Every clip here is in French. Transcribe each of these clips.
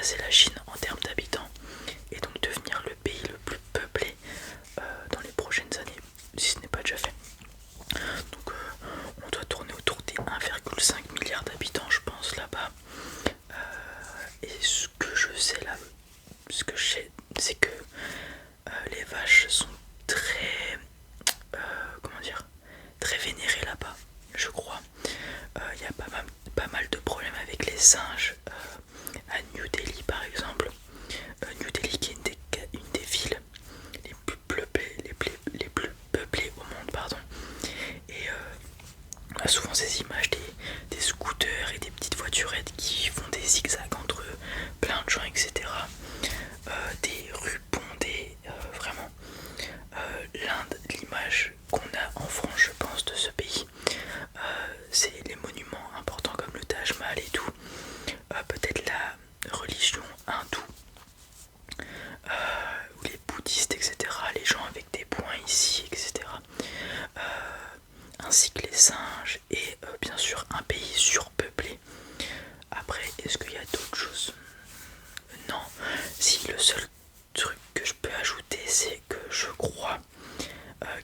dépasser la Chine en termes d'habitants et donc devenir le pays le plus peuplé dans les prochaines années, si ce n'est pas déjà fait. Donc on doit tourner autour des 1,5 milliard d'habitants, je pense, là-bas. Et ce que je sais là, ce que je sais, c'est que les vaches sont très, comment dire, très vénérées là-bas, je crois. Il y a pas mal de problèmes avec les singes à New Delhi par exemple. New Delhi qui est une des villes les plus peuplées au monde, pardon. Et on a souvent ces images des scooters et des petites voiturettes qui font des zigzags entre plein de gens, etc. Des rues bondées, vraiment. L'Inde, l'image qu'on a en France, je pense, de ce pays, c'est les monuments importants comme le Taj Mahal et tout. Peut-être la religion hindoue, ou les bouddhistes, etc. Les gens avec des points ici, etc. Ainsi que les singes et bien sûr un pays surpeuplé. Après, est-ce qu'il y a d'autres choses? Non. Si, le seul truc que je peux ajouter, c'est que je crois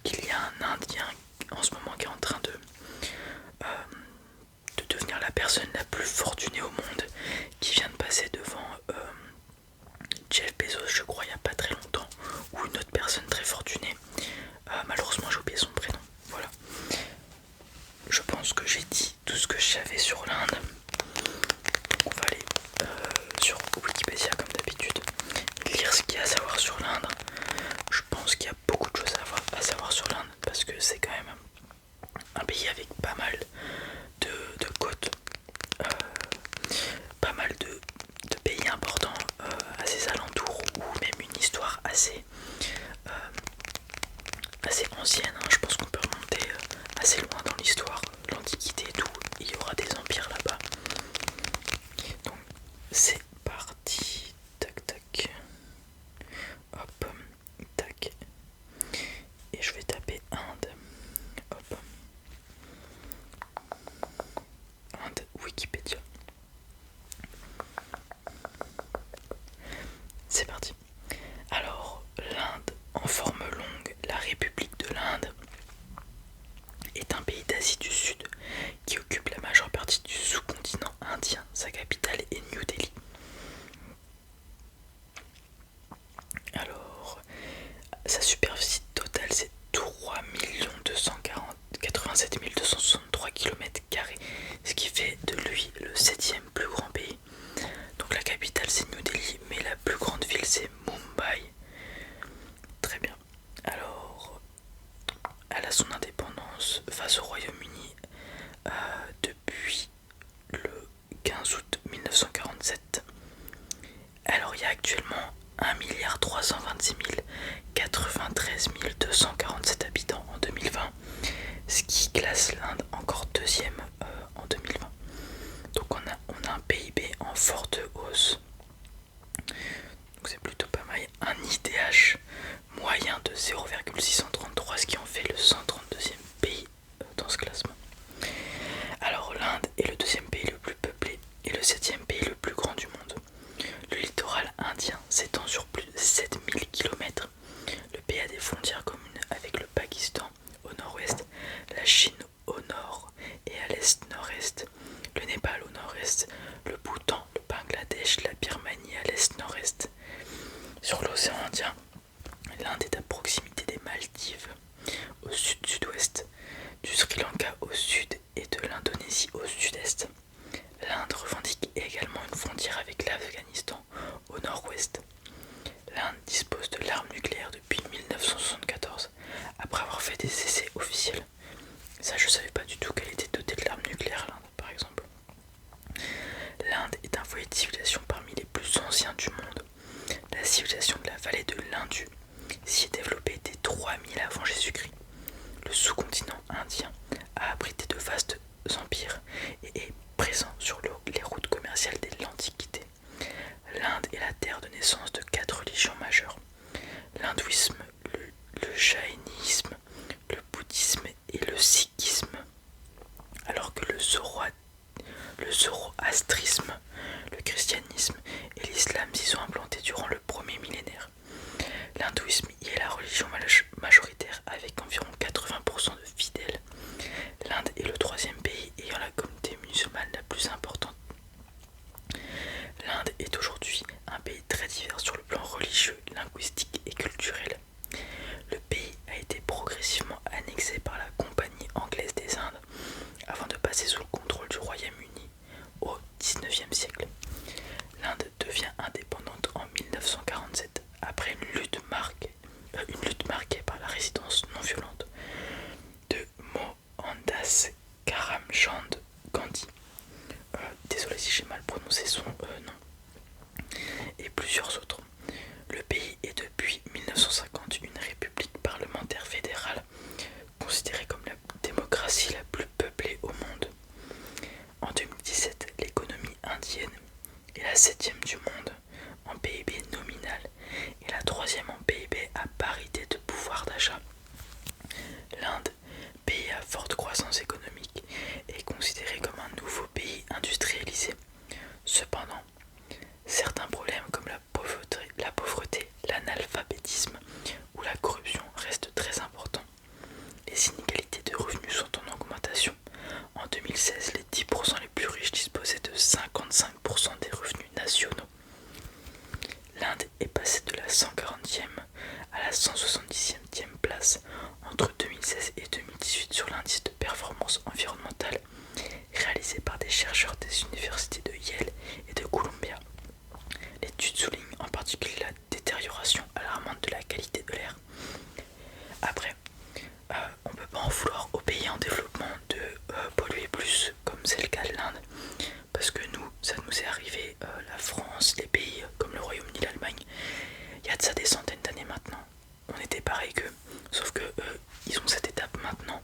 qu'il y a un Indien en ce moment qui est en train de devenir la personne la plus fortunée au monde, qui vient de passer devant Jeff Bezos, je crois, il n'y a pas très longtemps, ou une autre personne très fortunée. Malheureusement, j'ai oublié son prénom. Voilà. Je pense que j'ai dit tout ce que je savais sur l'Inde. On va aller sur Wikipédia comme d'habitude, lire ce qu'il y a à savoir sur l'Inde. Je pense qu'il y a beaucoup de choses à savoir sur l'Inde parce que c'est quand même un pays avec pas mal de côtes, pas mal de pays importants à ses alentours, ou même une histoire assez ancienne, hein. Je pense qu'on peut remonter assez loin dans l'histoire, l'Antiquité et tout. Il y aura des empires là-bas. Donc c'est parti. Tac tac. Hop. Tac. Et je vais taper Inde. Hop. Inde, Wikipédia. C'est parti. Alors, l'Inde en forme longue, la République de l'Inde, est un pays d'Asie du Sud qui occupe la majeure partie du sous-continent indien. Sa capitale est New Delhi. Alors, sa superficie totale c'est 3 287 263 km², ce qui fait de lui le 7e plus grand pays. Donc la capitale c'est New Delhi, mais la plus grande ville c'est Mumbai. Très bien. Alors, elle a son indépendance face au Royaume-Uni depuis le 15 août 1947. Alors il y a actuellement 1 326 93 247 habitants en 2020, ce qui classe l'Inde encore deuxième en 2020. Donc on a un PIB en forte hausse. Donc c'est plutôt pas mal. Un IDH moyen de 0,633, ce qui en fait le 132e pays dans ce classement. Alors l'Inde est le deuxième pays le plus peuplé et le 7e pays le plus grand du monde. Le littoral indien s'étend sur plus de 7000 km. Le pays a des frontières communes avec le Pakistan au nord-ouest, la Chine au nord et à l'est-nord-est, le Népal au nord-est, le Bhoutan, le Bangladesh, la Birmanie à l'est-nord-est. Sur l'océan Indien, l'Inde est à proximité des Maldives au sud-sud-ouest, du Sri Lanka au sud et de l'Indonésie au sud-est. L'Inde revendique également une frontière avec l'Afghanistan au nord-ouest. L'Inde dispose de l'arme nucléaire depuis 1974, après avoir fait des essais officiels. Ça, je savais pas du tout qu'elle était dotée de l'arme nucléaire, l'Inde, par exemple. L'Inde est un foyer de civilisation parmi les plus anciens du monde. La civilisation de la vallée de l'Indus s'y est développée dès 3000 avant Jésus-Christ. Le sous-continent indien a abrité de vastes empires et est présent sur les routes commerciales dès l'Antiquité. L'Inde est la terre de naissance de 4 religions majeures: l'hindouisme, le jaïnisme, le bouddhisme et le sikhisme, alors que le zoroastrisme, le christianisme et l'islam passé de la 140e à la 170e place entre 2016 et 2018 sur l'indice de performance environnementale réalisé par des chercheurs des universités de Yale et de Columbia. L'étude souligne en particulier la détérioration alarmante de la qualité de l'air. Après, on ne peut pas en vouloir aux pays en développement de polluer plus, comme c'est le cas de l'Inde, parce que nous, ça nous est arrivé, la France, les pays comme le Royaume-Uni, l'Allemagne, il y a de ça des centaines d'années maintenant. On était pareil qu'eux, sauf que ils ont cette étape maintenant.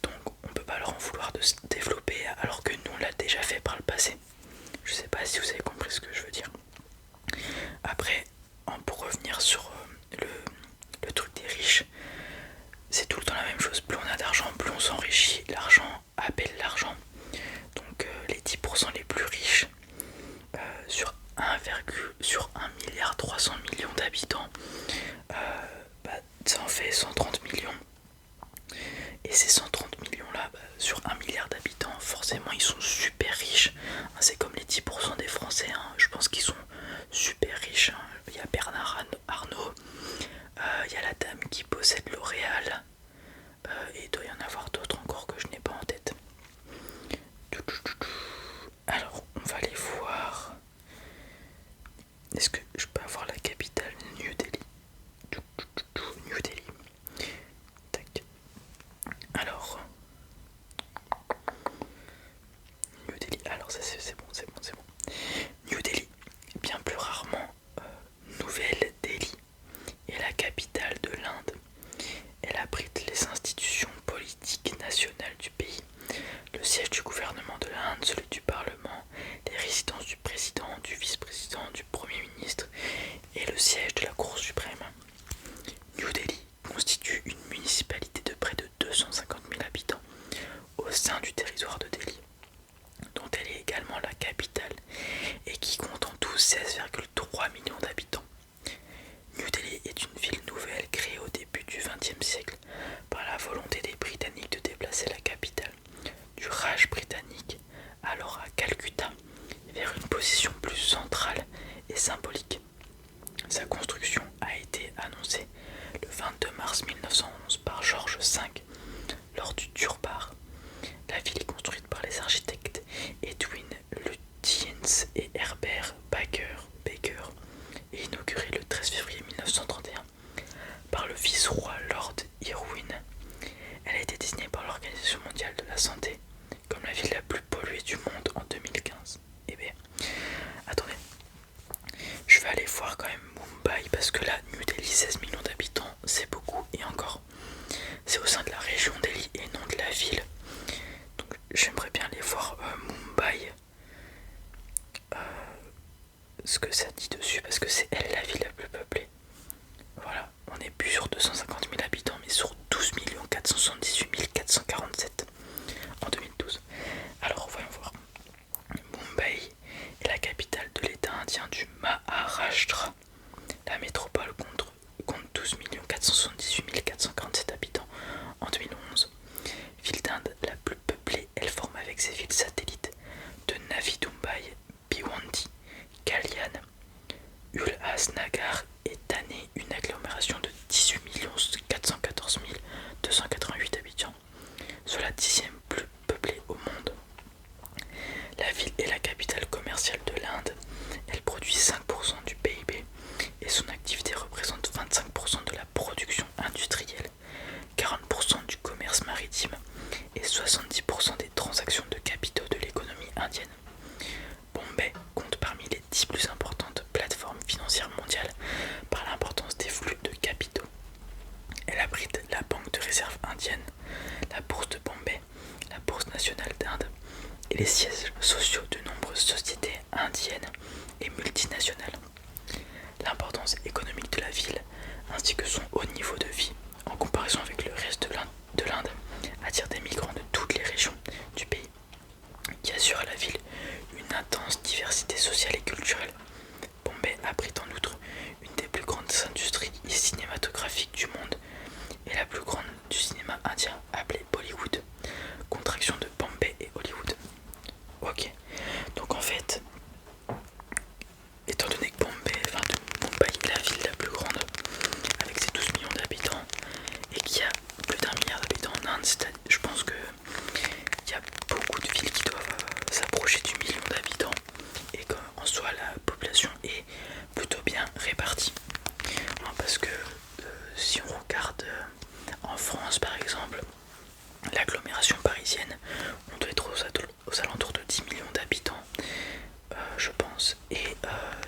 Donc on peut pas leur en vouloir de se développer alors que nous on l'a déjà fait par le passé. Je sais pas si vous avez compris ce que je veux dire. Après, pour revenir sur le truc des riches, c'est tout le temps la même chose. Plus on a d'argent, plus on s'enrichit. L'argent appelle l'argent. Donc les 10% les plus riches sur 1 milliard 300 millions d'habitants, ça en fait 130 millions. Et ces 130 millions là, sur 1 milliard d'habitants, forcément ils sont super riches. C'est comme les 10% des Français, je pense qu'ils sont super riches. Il y a Bernard Arnault, il y a la dame qui possède L'Oréal, et il doit y en avoir d'autres encore que je n'ai pas en tête. Alors on va aller voir. Est-ce que je peux avoir la capitale? New Delhi. New Delhi. Tac. Alors New Delhi. Alors ça c'est bon. New Delhi, bien plus rarement Nouvelle Delhi, est la capitale de l'Inde. Elle abrite les institutions politiques nationales du pays, le siège du gouvernement de l'Inde, celui du Parlement, les résidences du président, du vice-président, du Premier ministre et le siège de la Cour suprême. New Delhi constitue une municipalité de près de 250 000 habitants au sein du territoire de Delhi, dont elle est également la capitale et qui compte en tout 16,3 millions d'habitants. New Delhi est une ville nouvelle créée au début du XXe siècle par la volonté des Britanniques de déplacer la capitale du Raj britannique, alors à Calcutta, vers une position plus centrale et symbolique. Sa construction a été annoncée le 22 mars 1911 par George V lors du Durbar. La ville est construite par les architectes Edwin Lutyens et Herbert Baker et inaugurée le 13 février 1931 par le vice-roi Lord Irwin. Elle a été désignée par l'Organisation mondiale de la santé comme la ville la plus polluée du monde en 2015. Eh bien, attendez, je vais aller voir quand même Mumbai parce que là, New Delhi, 16 millions d'habitants, c'est beaucoup et encore. C'est au sein de la région Delhi et non de la ville. Donc j'aimerais bien aller voir Mumbai, ce que ça dit dessus parce que c'est elle la ville la plus peuplée. Voilà, on n'est plus sur 250 000 habitants mais sur 12 478 447 en 2012. Alors voyons voir. Mumbai est la capitale de l'état indien du Maharashtra. La métropole compte 12 478 447 habitants en 2011. Ville d'Inde la plus peuplée, elle forme avec ses villes satellites de Navi Mumbai, Bhiwandi, Kalyan, Ulhasnagar et Thane une agglomération de 18 414 288 habitants, soit la 10e plus peuplée au monde. La ville est la capitale commerciale de l'Inde. Elle produit 5% du PIB et son activité représente 25% de la production industrielle, 40% du commerce maritime et 70% des transactions de capitaux de l'économie indienne. Bombay compte parmi les 10 plus importantes plateformes financières mondiales par l'importance des flux de capitaux. Elle abrite la banque de réserve indienne, la bourse de Bombay, la bourse nationale d'Inde et les sièges sociaux de nombreuses sociétés indiennes et multinationales. L'importance économique de la ville ainsi que son haut niveau de vie en comparaison avec le reste de l'Inde attire des migrants de toutes les régions du pays qui assurent à la ville une intense diversité sociale et culturelle. Bombay abrite en outre une des plus grandes industries cinématographiques du monde et la plus grande du cinéma indien appelée Bollywood, contraction de Bombay et Hollywood. Ok, donc en fait, étant donné que Mumbai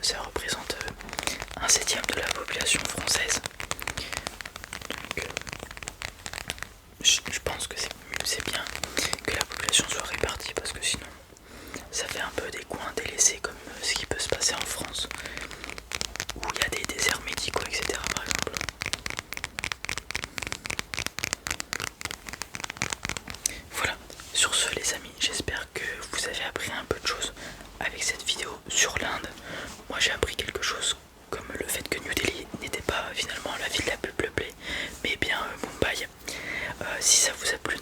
ça représente un septième de la population française. Donc, je pense que c'est bien que la population soit répartie parce que sinon ça fait un peu des coins délaissés comme ce qui peut se passer en France où il y a des déserts médicaux, etc. par exemple. Voilà, sur ce les amis, j'espère que vous avez appris un peu de choses avec cette vidéo sur l'Inde. Moi j'ai appris quelque chose comme le fait que New Delhi n'était pas finalement la ville la plus peuplée mais bien Mumbai. Si ça vous a plu,